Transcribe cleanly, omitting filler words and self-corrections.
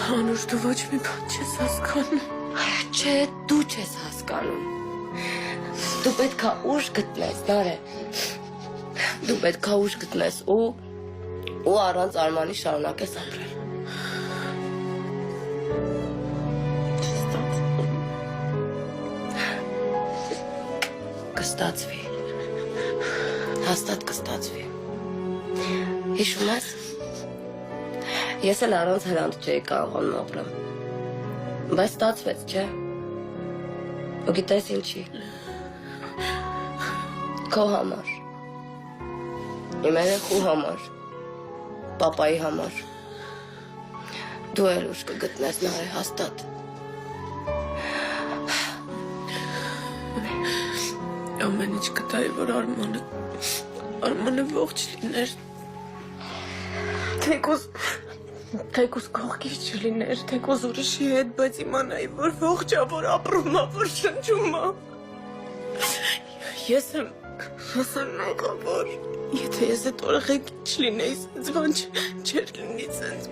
Անուշ, դու ոչ մի բան չես հասկանում։ Չէ, դու չես հասկանում։ Դու պետք է ուժ գտնես, Նարէ։ Դու պետք է ուժ գտնես ու առանց Արմանի շարունակես ապրել։ Կստացվի։ Հաստատ կստացվի։ Հիշում ես։ Ես էլ առանց հրանտ չէի կարողանում ապրեմ։ Բայց ստացվեց, չէ։ Ու գիտես ինչի։ Քո համար։ Իմ երեխու համար։ Պապայի համար։ Դու էլ ուժ կգտնես, Նարէ, հաստատ։ Ամեն ինչ կտայի, որ Արմանը ողջ լիներ։ Թեկուզ կողքից չլիներ, թեկուզ ուրիշի հետ, բայց իմանայի, որ ողջ ա, որ ապրում ա, որ շնչում ա։ Ես եմ մեկը, որ եթե ես այդ օրը ղեկի չլինեի, սենց բան չէր լինի, սենց։